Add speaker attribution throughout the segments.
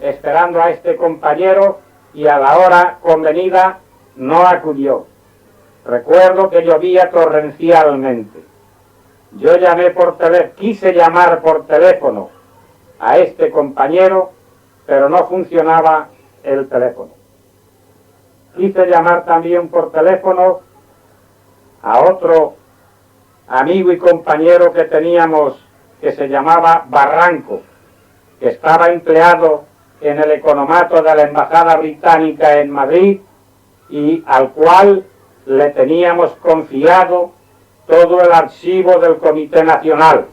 Speaker 1: esperando a este compañero y a la hora convenida no acudió. Recuerdo que llovía torrencialmente. Yo quise llamar por teléfono a este compañero, pero no funcionaba el teléfono. Quise llamar también por teléfono a otro amigo y compañero que teníamos, que se llamaba Barranco, que estaba empleado en el economato de la Embajada Británica en Madrid y al cual le teníamos confiado todo el archivo del Comité Nacional.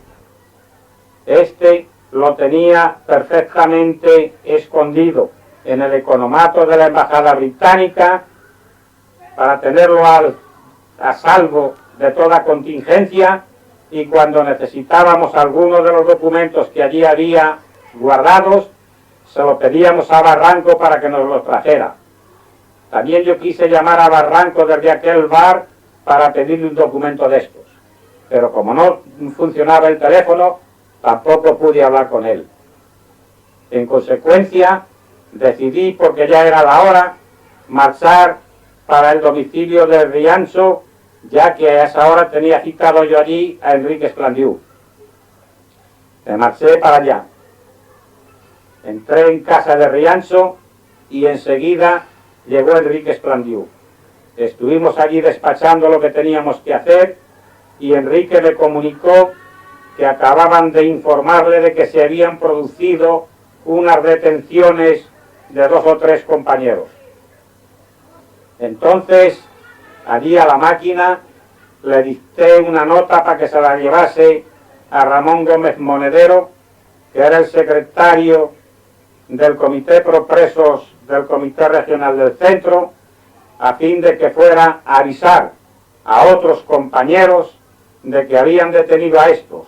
Speaker 1: Este lo tenía perfectamente escondido en el economato de la Embajada Británica para tenerlo a salvo de toda contingencia, y cuando necesitábamos algunos de los documentos que allí había guardados, se lo pedíamos a Barranco para que nos los trajera. También yo quise llamar a Barranco desde aquel bar para pedirle un documento de estos, pero como no funcionaba el teléfono, tampoco pude hablar con él. En consecuencia, decidí, porque ya era la hora, marchar para el domicilio de Riancho, ya que a esa hora tenía citado yo allí a Enrique Esplandiú. Me marché para allá. Entré en casa de Riancho y enseguida llegó Enrique Esplandiú. Estuvimos allí despachando lo que teníamos que hacer y Enrique me comunicó que acababan de informarle de que se habían producido unas detenciones de 2 o 3 compañeros. Entonces, allí a la máquina le dicté una nota para que se la llevase a Ramón Gómez Monedero, que era el secretario del Comité Pro Presos del Comité Regional del Centro, a fin de que fuera a avisar a otros compañeros de que habían detenido a estos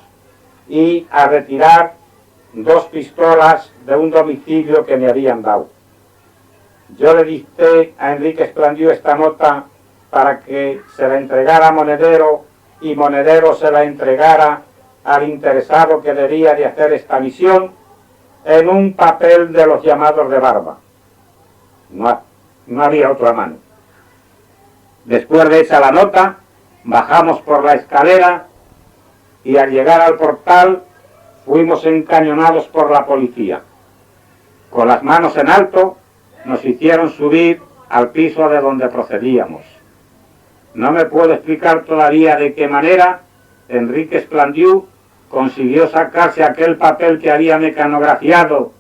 Speaker 1: y a retirar 2 pistolas de un domicilio que me habían dado. Yo le dicté a Enrique Esplandiú esta nota para que se la entregara a Monedero y Monedero se la entregara al interesado que debía de hacer esta misión en un papel de los llamados de barba. No había otra mano. Después de esa la nota, bajamos por la escalera y al llegar al portal fuimos encañonados por la policía. Con las manos en alto nos hicieron subir al piso de donde procedíamos. No me puedo explicar todavía de qué manera Enrique Esplandiú consiguió sacarse aquel papel que había mecanografiado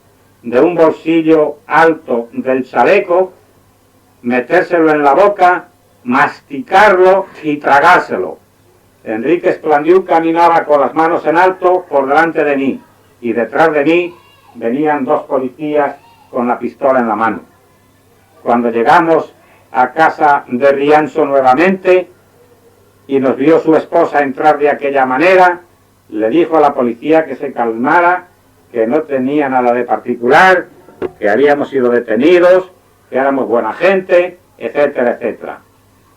Speaker 1: de un bolsillo alto del chaleco, metérselo en la boca, masticarlo y tragárselo. Enrique Esplandiú caminaba con las manos en alto por delante de mí y detrás de mí venían 2 policías con la pistola en la mano. Cuando llegamos a casa de Riancho nuevamente y nos vio su esposa entrar de aquella manera, le dijo a la policía que se calmara, que no tenía nada de particular, que habíamos sido detenidos, que éramos buena gente, etcétera, etcétera.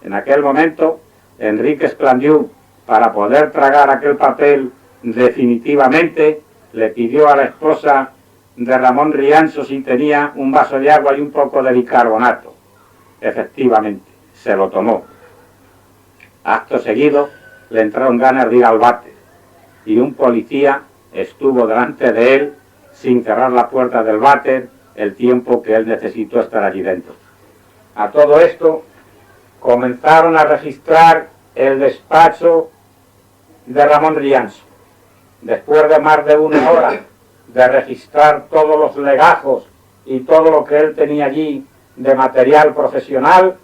Speaker 1: En aquel momento, Enrique Esplandiú, para poder tragar aquel papel definitivamente, le pidió a la esposa de Ramón Riancho si tenía un vaso de agua y un poco de bicarbonato. Efectivamente, se lo tomó. Acto seguido, le entraron ganas de ir al váter y un policía estuvo delante de él sin cerrar la puerta del váter el tiempo que él necesitó estar allí dentro. A todo esto comenzaron a registrar el despacho de Ramón Riancho. Después de más de 1 hora de registrar todos los legajos y todo lo que él tenía allí de material profesional,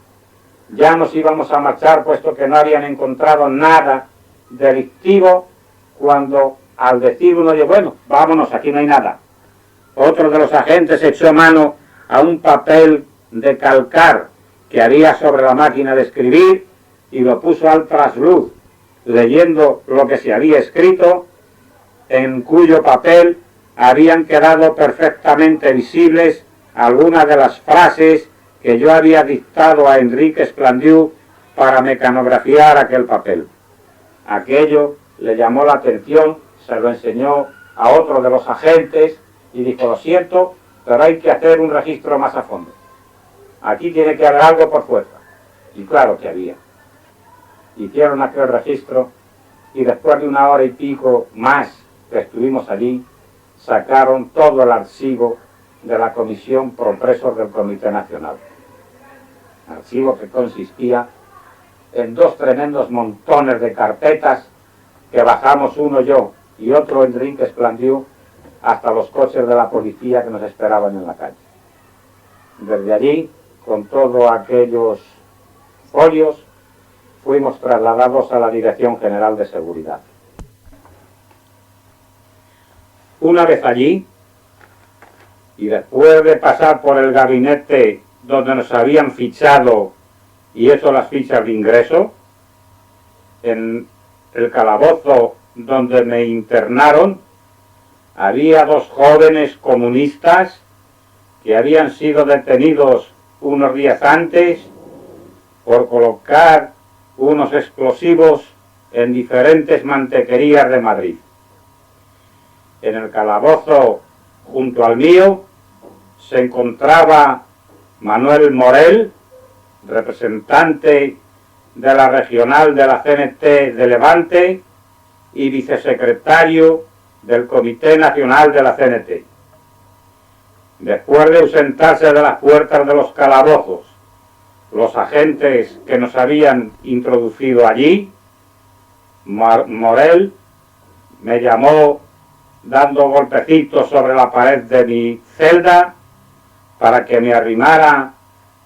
Speaker 1: ya nos íbamos a marchar, puesto que no habían encontrado nada delictivo, cuando al decir uno de bueno, vámonos, aquí no hay nada, otro de los agentes echó mano a un papel de calcar que había sobre la máquina de escribir y lo puso al trasluz, leyendo lo que se había escrito, en cuyo papel habían quedado perfectamente visibles algunas de las frases que yo había dictado a Enrique Esplandiú para mecanografiar aquel papel. Aquello le llamó la atención, se lo enseñó a otro de los agentes y dijo, lo siento, pero hay que hacer un registro más a fondo. Aquí tiene que haber algo por fuerza. Y claro que había. Hicieron aquel registro y después de 1 hora y pico más que estuvimos allí, sacaron todo el archivo de la Comisión Pro Presos del Comité Nacional. Archivo que consistía en 2 tremendos montones de carpetas que bajamos uno yo y otro Enrique Esplandiú hasta los coches de la policía que nos esperaban en la calle. Desde allí, con todos aquellos folios, fuimos trasladados a la Dirección General de Seguridad. Una vez allí, y después de pasar por el gabinete donde nos habían fichado, y eso las fichas de ingreso, en el calabozo donde me internaron, había 2 jóvenes comunistas que habían sido detenidos unos días antes por colocar unos explosivos en diferentes mantequerías de Madrid. En el calabozo junto al mío se encontraba Manuel Morel, representante de la regional de la CNT de Levante y vicesecretario del Comité Nacional de la CNT. Después de ausentarse de las puertas de los calabozos los agentes que nos habían introducido allí, Morel me llamó dando golpecitos sobre la pared de mi celda para que me arrimara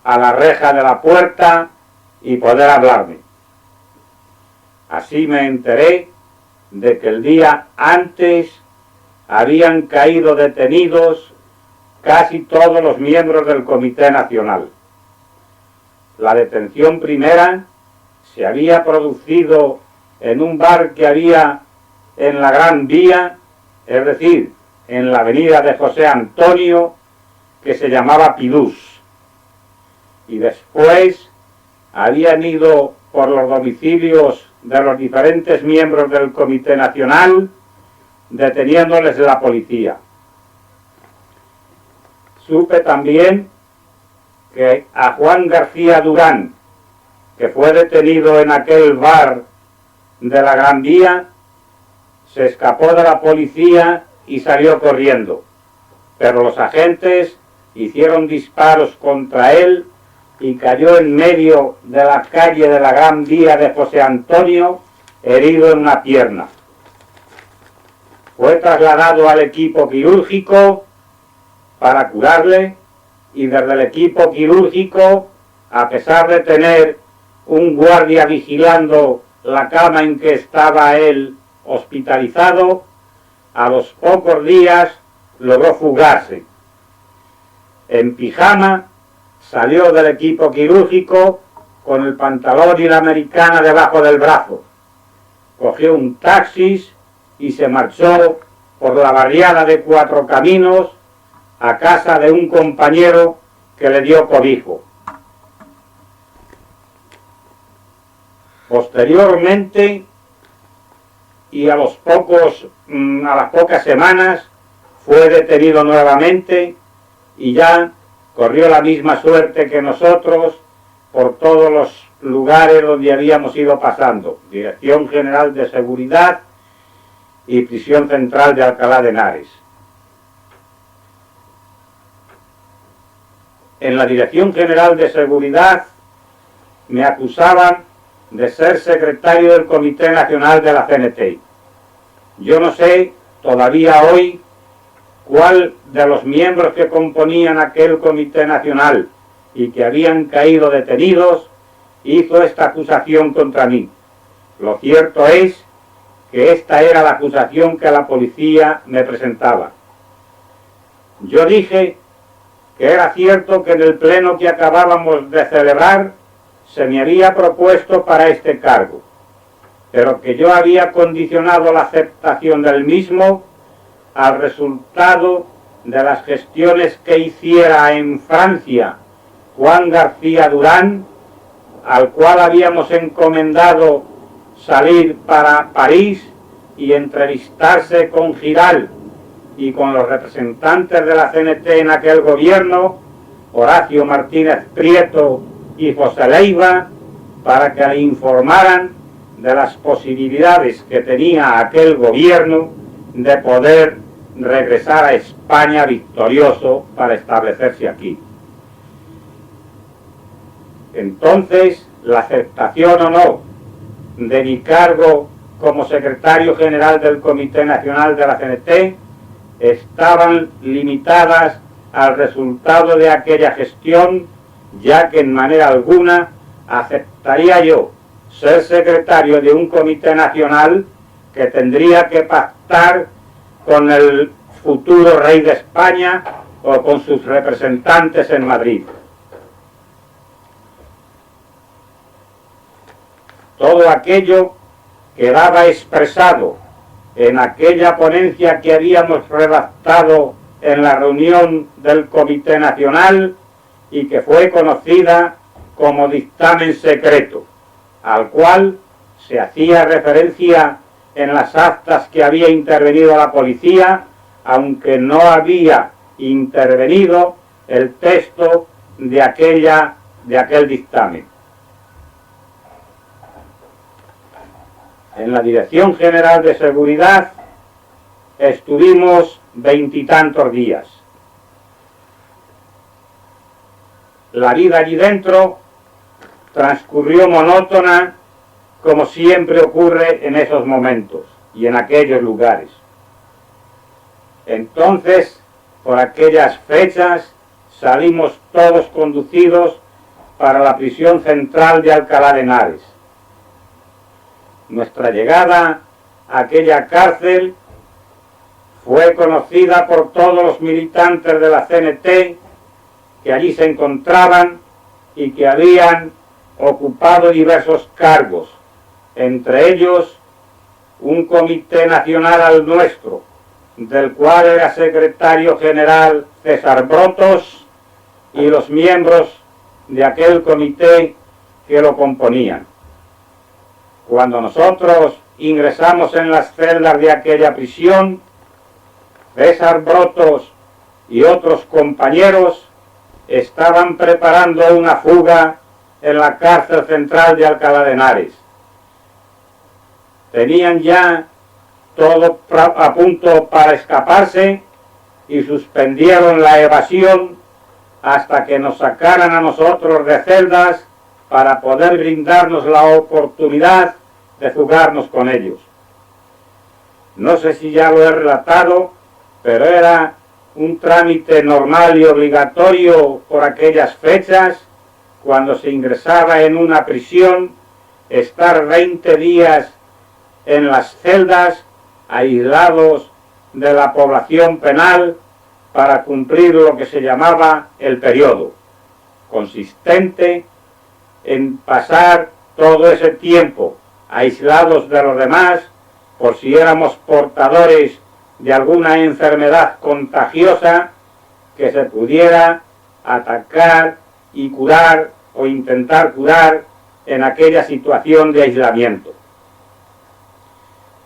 Speaker 1: a la reja de la puerta y poder hablarme. Así me enteré de que el día antes habían caído detenidos casi todos los miembros del Comité Nacional. La detención primera se había producido en un bar que había en la Gran Vía, es decir, en la avenida de José Antonio, que se llamaba Pidús. Y después habían ido por los domicilios de los diferentes miembros del Comité Nacional, deteniéndoles la policía. Supe también que a Juan García Durán, que fue detenido en aquel bar de la Gran Vía, se escapó de la policía y salió corriendo, pero los agentes hicieron disparos contra él y cayó en medio de la calle de la Gran Vía de José Antonio, herido en una pierna. Fue trasladado al equipo quirúrgico para curarle, y desde el equipo quirúrgico, a pesar de tener un guardia vigilando la cama en que estaba él hospitalizado, a los pocos días logró fugarse. En pijama salió del equipo quirúrgico con el pantalón y la americana debajo del brazo. Cogió un taxi y se marchó por la barriada de Cuatro Caminos a casa de un compañero que le dio cobijo. Posteriormente, y a las pocas semanas, fue detenido nuevamente y ya corrió la misma suerte que nosotros por todos los lugares donde habíamos ido pasando, Dirección General de Seguridad y Prisión Central de Alcalá de Henares. En la Dirección General de Seguridad me acusaban de ser secretario del Comité Nacional de la CNT. Yo no sé todavía hoy cuál de los miembros que componían aquel Comité Nacional y que habían caído detenidos hizo esta acusación contra mí. Lo cierto es que esta era la acusación que la policía me presentaba. Yo dije que era cierto que en el pleno que acabábamos de celebrar se me había propuesto para este cargo, pero que yo había condicionado la aceptación del mismo al resultado de las gestiones que hiciera en Francia Juan García Durán, al cual habíamos encomendado salir para París y entrevistarse con Giral y con los representantes de la CNT en aquel gobierno, Horacio Martínez Prieto y José Leiva, para que le informaran de las posibilidades que tenía aquel gobierno de poder regresar a España victorioso para establecerse aquí. Entonces, la aceptación o no de mi cargo como secretario general del Comité Nacional de la CNT estaban limitadas al resultado de aquella gestión, ya que en manera alguna aceptaría yo ser secretario de un comité nacional que tendría que pactar con el futuro rey de España o con sus representantes en Madrid. Todo aquello quedaba expresado en aquella ponencia que habíamos redactado en la reunión del Comité Nacional y que fue conocida como dictamen secreto, al cual se hacía referencia en las actas que había intervenido la policía, aunque no había intervenido el texto de aquel dictamen. En la Dirección General de Seguridad estuvimos 20 y tantos días. La vida allí dentro transcurrió monótona, como siempre ocurre en esos momentos y en aquellos lugares. Entonces, por aquellas fechas, salimos todos conducidos para la prisión central de Alcalá de Henares. Nuestra llegada a aquella cárcel fue conocida por todos los militantes de la CNT que allí se encontraban y que habían ocupado diversos cargos, entre ellos un comité nacional al nuestro, del cual era secretario general César Brotos, y los miembros de aquel comité que lo componían. Cuando nosotros ingresamos en las celdas de aquella prisión, César Brotos y otros compañeros estaban preparando una fuga en la cárcel central de Alcalá de Henares. Tenían ya todo a punto para escaparse y suspendieron la evasión hasta que nos sacaran a nosotros de celdas para poder brindarnos la oportunidad de fugarnos con ellos. No sé si ya lo he relatado, pero era un trámite normal y obligatorio por aquellas fechas, cuando se ingresaba en una prisión, estar 20 días en las celdas, aislados de la población penal, para cumplir lo que se llamaba el periodo, consistente en pasar todo ese tiempo aislados de los demás, por si éramos portadores de alguna enfermedad contagiosa que se pudiera atacar y curar o intentar curar en aquella situación de aislamiento.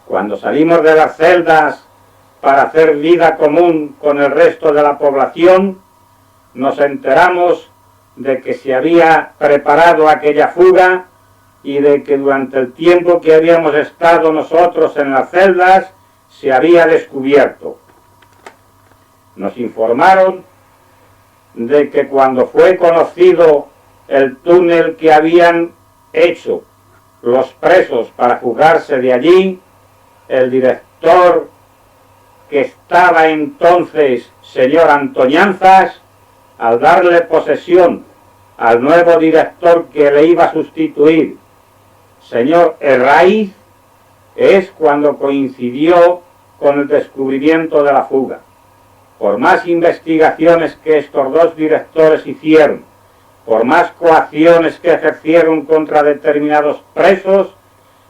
Speaker 1: Cuando salimos de las celdas para hacer vida común con el resto de la población, nos enteramos de que se había preparado aquella fuga y de que durante el tiempo que habíamos estado nosotros en las celdas se había descubierto. Nos informaron de que cuando fue conocido el túnel que habían hecho los presos para fugarse de allí, el director que estaba entonces, señor Antoñanzas, al darle posesión al nuevo director que le iba a sustituir, señor Herraiz, es cuando coincidió con el descubrimiento de la fuga. Por más investigaciones que estos dos directores hicieron, por más coacciones que ejercieron contra determinados presos,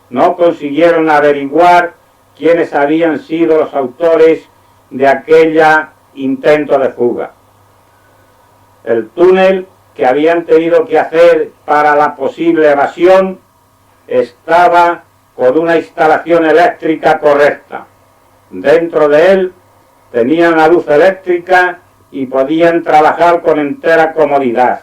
Speaker 1: no consiguieron averiguar quiénes habían sido los autores de aquella intento de fuga. El túnel que habían tenido que hacer para la posible evasión estaba con una instalación eléctrica correcta. Dentro de él tenían la luz eléctrica y podían trabajar con entera comodidad.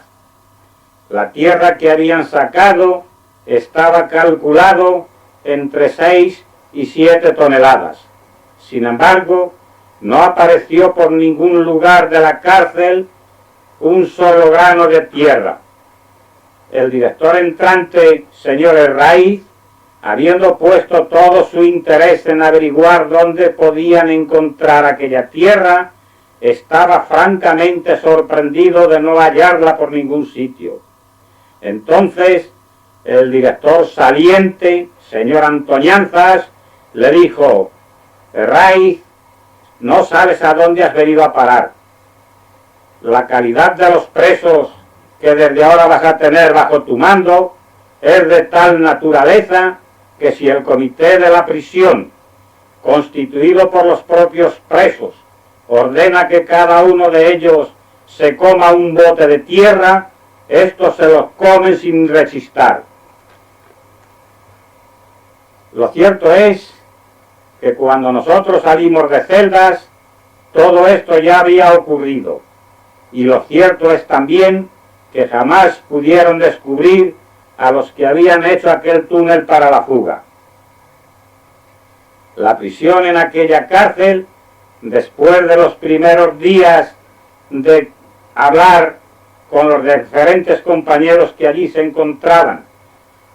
Speaker 1: La tierra que habían sacado estaba calculado entre 6 y 7 toneladas. Sin embargo, no apareció por ningún lugar de la cárcel un solo grano de tierra. El director entrante, señor Herraiz, habiendo puesto todo su interés en averiguar dónde podían encontrar aquella tierra, estaba francamente sorprendido de no hallarla por ningún sitio. Entonces, el director saliente, señor Antoñanzas, le dijo: Herraiz, no sabes a dónde has venido a parar. La calidad de los presos que desde ahora vas a tener bajo tu mando es de tal naturaleza que si el comité de la prisión, constituido por los propios presos, ordena que cada uno de ellos se coma un bote de tierra, estos se los comen sin rechistar. Lo cierto es que cuando nosotros salimos de celdas, todo esto ya había ocurrido, y lo cierto es también que jamás pudieron descubrir a los que habían hecho aquel túnel para la fuga. La prisión en aquella cárcel, después de los primeros días de hablar con los diferentes compañeros que allí se encontraban,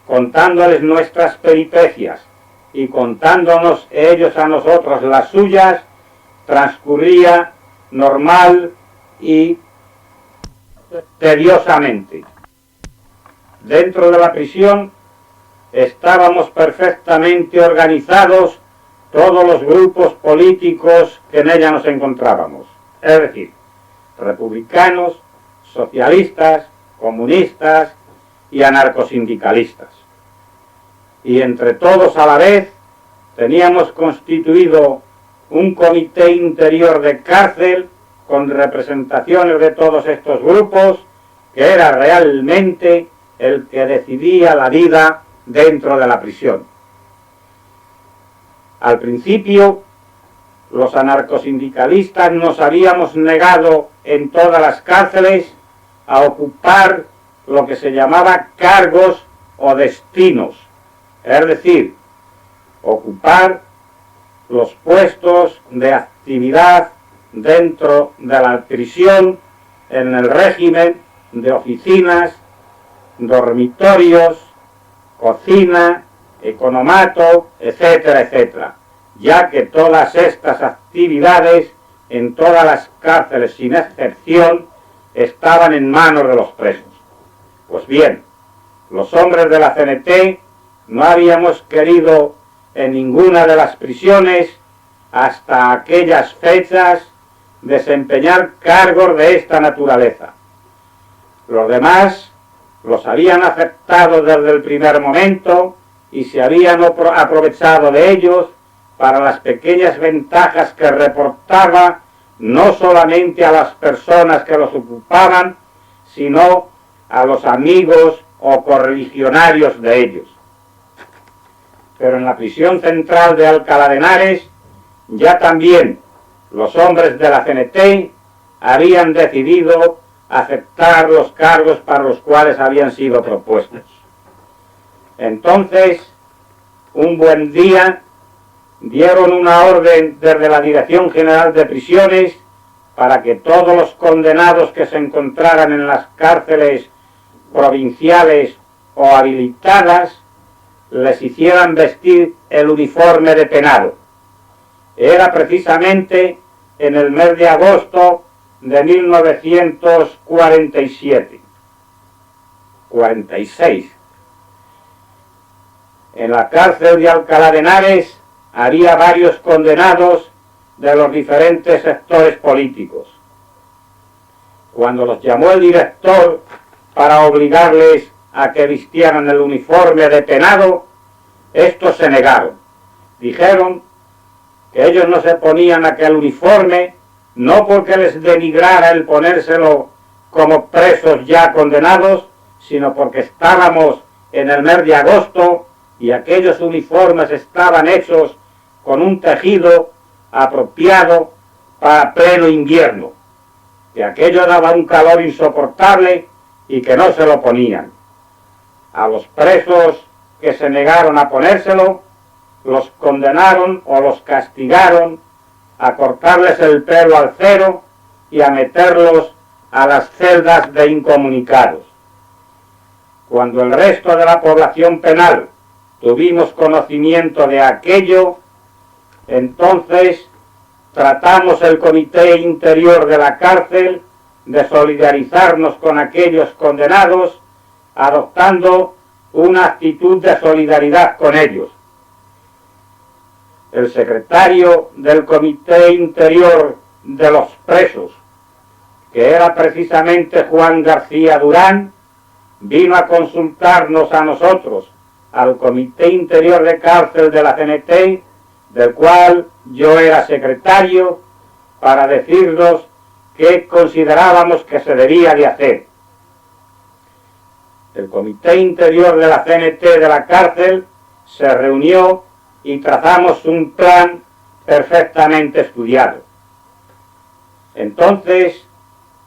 Speaker 1: contándoles nuestras peripecias y contándonos ellos a nosotros las suyas, transcurría normal y tediosamente. Dentro de la prisión estábamos perfectamente organizados todos los grupos políticos que en ella nos encontrábamos, es decir, republicanos, socialistas, comunistas y anarcosindicalistas. Y entre todos a la vez teníamos constituido un comité interior de cárcel con representaciones de todos estos grupos, que era realmente el que decidía la vida dentro de la prisión. Al principio, los anarcosindicalistas nos habíamos negado en todas las cárceles a ocupar lo que se llamaba cargos o destinos, es decir, ocupar los puestos de actividad dentro de la prisión en el régimen de oficinas, dormitorios, cocina, economato, etcétera, etcétera, ya que todas estas actividades en todas las cárceles sin excepción estaban en manos de los presos. Pues bien, los hombres de la CNT no habíamos querido en ninguna de las prisiones hasta aquellas fechas desempeñar cargos de esta naturaleza. Los demás los habían aceptado desde el primer momento y se habían aprovechado de ellos para las pequeñas ventajas que reportaba no solamente a las personas que los ocupaban, sino a los amigos o correligionarios de ellos. Pero en la prisión central de Alcalá de Henares, ya también los hombres de la CNT habían decidido aceptar los cargos para los cuales habían sido propuestos. Entonces, un buen día, dieron una orden desde la Dirección General de Prisiones para que todos los condenados que se encontraran en las cárceles provinciales o habilitadas les hicieran vestir el uniforme de penado. Era precisamente en el mes de agosto de 46. En la cárcel de Alcalá de Henares había varios condenados de los diferentes sectores políticos. Cuando los llamó el director para obligarles a que vistieran el uniforme de penado, estos se negaron. Dijeron que ellos no se ponían aquel uniforme, no porque les denigrara el ponérselo como presos ya condenados, sino porque estábamos en el mes de agosto y aquellos uniformes estaban hechos con un tejido apropiado para pleno invierno, que aquello daba un calor insoportable y que no se lo ponían. A los presos que se negaron a ponérselo, los condenaron o los castigaron a cortarles el pelo al cero y a meterlos a las celdas de incomunicados. Cuando el resto de la población penal tuvimos conocimiento de aquello, entonces tratamos el Comité Interior de la cárcel de solidarizarnos con aquellos condenados, adoptando una actitud de solidaridad con ellos. El secretario del Comité Interior de los Presos, que era precisamente Juan García Durán, vino a consultarnos a nosotros, al Comité Interior de Cárcel de la CNT, del cual yo era secretario, para decirnos qué considerábamos que se debía de hacer. El Comité Interior de la CNT de la cárcel se reunió y trazamos un plan perfectamente estudiado. Entonces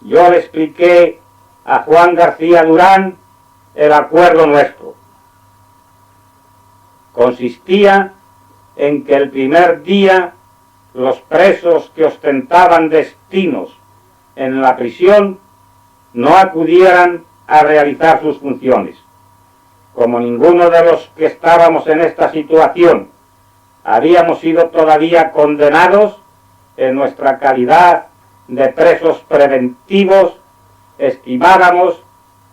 Speaker 1: yo le expliqué a Juan García Durán el acuerdo nuestro. Consistía en que el primer día los presos que ostentaban destinos en la prisión no acudieran a realizar sus funciones. Como ninguno de los que estábamos en esta situación habíamos sido todavía condenados en nuestra calidad de presos preventivos, estimábamos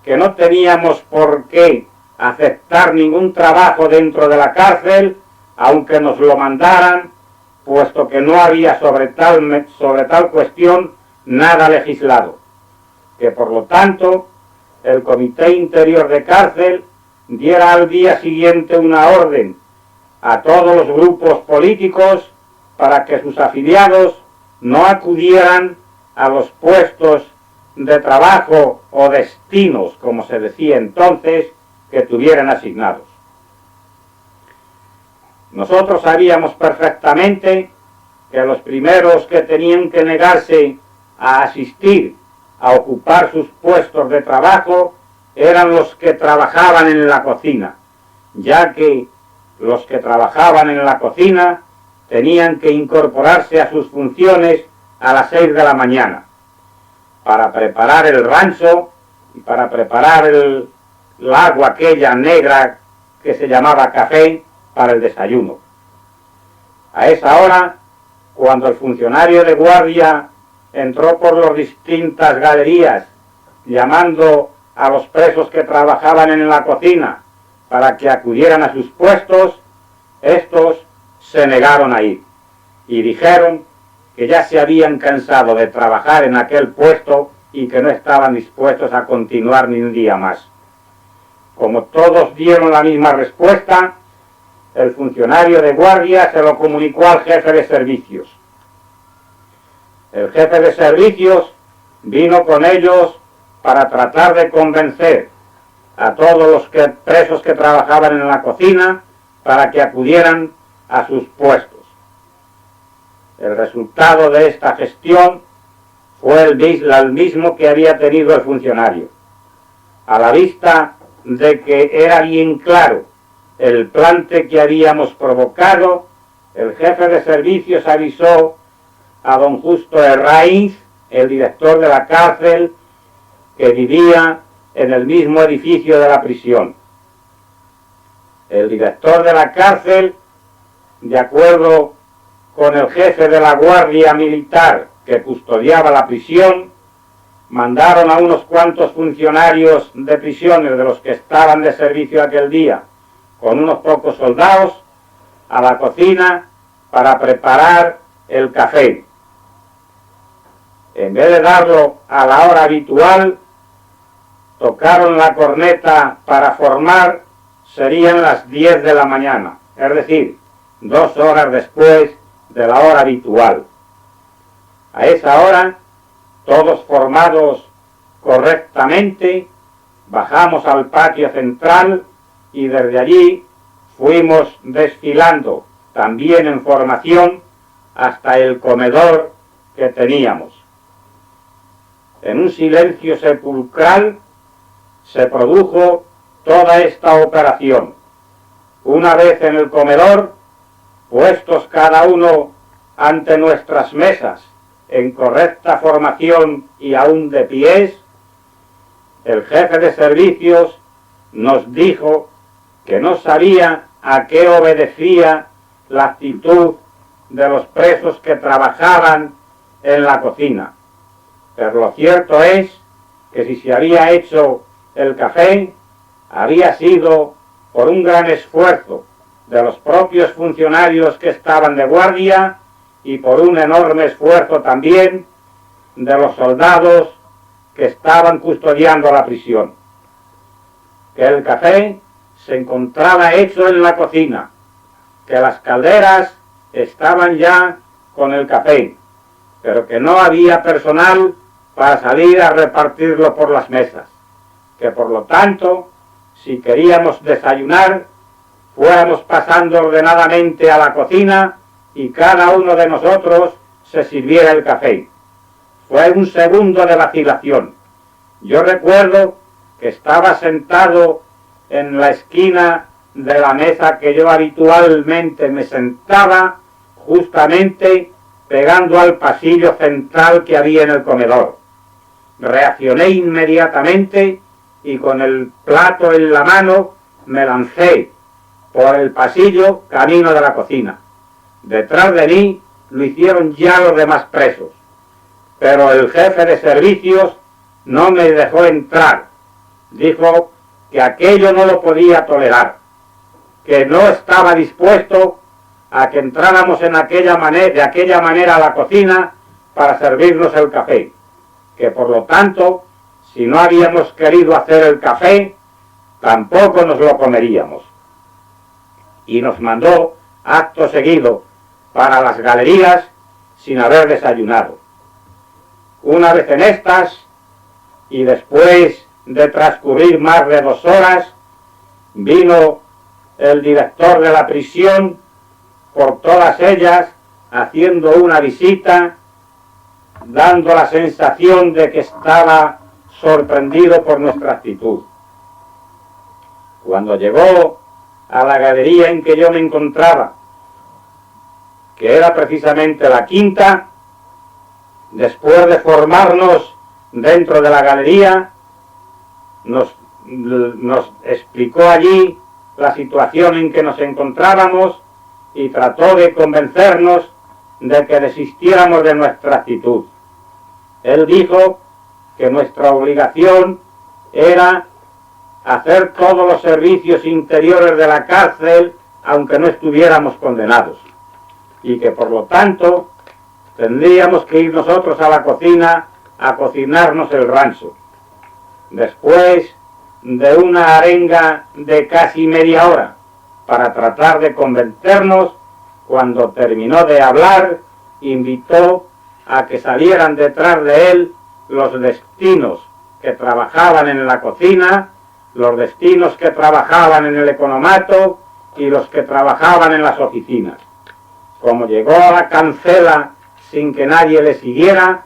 Speaker 1: que no teníamos por qué aceptar ningún trabajo dentro de la cárcel, aunque nos lo mandaran, puesto que no había sobre tal cuestión nada legislado, que por lo tanto el Comité Interior de Cárcel diera al día siguiente una orden a todos los grupos políticos para que sus afiliados no acudieran a los puestos de trabajo o destinos, como se decía entonces, que tuvieran asignados. Nosotros sabíamos perfectamente que los primeros que tenían que negarse a asistir a ocupar sus puestos de trabajo eran los que trabajaban en la cocina, ya que los que trabajaban en la cocina tenían que incorporarse a sus funciones a las 6 de la mañana para preparar el rancho y para preparar el agua aquella negra que se llamaba café para el desayuno. A esa hora, cuando el funcionario de guardia entró por las distintas galerías llamando a los presos que trabajaban en la cocina para que acudieran a sus puestos, estos se negaron a ir y dijeron que ya se habían cansado de trabajar en aquel puesto y que no estaban dispuestos a continuar ni un día más. Como todos dieron la misma respuesta, el funcionario de guardia se lo comunicó al jefe de servicios. El jefe de servicios vino con ellos para tratar de convencer a todos los presos que trabajaban en la cocina para que acudieran a sus puestos. El resultado de esta gestión fue el mismo que había tenido el funcionario. A la vista de que era bien claro el plante que habíamos provocado, el jefe de servicios avisó a don Justo Herraiz, el director de la cárcel, que vivía en el mismo edificio de la prisión. El director de la cárcel, de acuerdo con el jefe de la guardia militar que custodiaba la prisión, mandaron a unos cuantos funcionarios de prisiones de los que estaban de servicio aquel día, con unos pocos soldados, a la cocina para preparar el café. En vez de darlo a la hora habitual, tocaron la corneta para formar, serían las 10 de la mañana, es decir, 2 horas después de la hora habitual. A esa hora, todos formados correctamente, bajamos al patio central y desde allí fuimos desfilando, también en formación, hasta el comedor que teníamos. En un silencio sepulcral se produjo toda esta operación. Una vez en el comedor, puestos cada uno ante nuestras mesas, en correcta formación y aún de pies, el jefe de servicios nos dijo que no sabía a qué obedecía la actitud de los presos que trabajaban en la cocina. Pero lo cierto es que si se había hecho el café, había sido por un gran esfuerzo de los propios funcionarios que estaban de guardia y por un enorme esfuerzo también de los soldados que estaban custodiando la prisión. Que el café se encontraba hecho en la cocina, que las calderas estaban ya con el café, pero que no había personal para salir a repartirlo por las mesas, que por lo tanto, si queríamos desayunar, fuéramos pasando ordenadamente a la cocina y cada uno de nosotros se sirviera el café. Fue un segundo de vacilación. Yo recuerdo que estaba sentado en la esquina de la mesa que yo habitualmente me sentaba, justamente pegando al pasillo central que había en el comedor. Reaccioné inmediatamente y con el plato en la mano me lancé por el pasillo camino de la cocina. Detrás de mí lo hicieron ya los demás presos, pero el jefe de servicios no me dejó entrar. Dijo que aquello no lo podía tolerar, que no estaba dispuesto a que entráramos de aquella manera a la cocina para servirnos el café, que por lo tanto, si no habíamos querido hacer el café, tampoco nos lo comeríamos. Y nos mandó acto seguido para las galerías sin haber desayunado. Una vez en estas, y después de transcurrir más de 2 horas, vino el director de la prisión por todas ellas, haciendo una visita, dando la sensación de que estaba sorprendido por nuestra actitud. Cuando llegó a la galería en que yo me encontraba, que era precisamente la quinta, después de formarnos dentro de la galería, nos explicó allí la situación en que nos encontrábamos y trató de convencernos de que desistiéramos de nuestra actitud. Él dijo que nuestra obligación era hacer todos los servicios interiores de la cárcel, aunque no estuviéramos condenados, y que por lo tanto tendríamos que ir nosotros a la cocina a cocinarnos el rancho. Después de una arenga de casi media hora para tratar de convencernos, cuando terminó de hablar, invitó a que salieran detrás de él los destinos que trabajaban en la cocina, los destinos que trabajaban en el economato y los que trabajaban en las oficinas. Como llegó a la cancela sin que nadie le siguiera,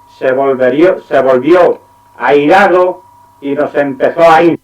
Speaker 1: se volvió airado y nos empezó a ir.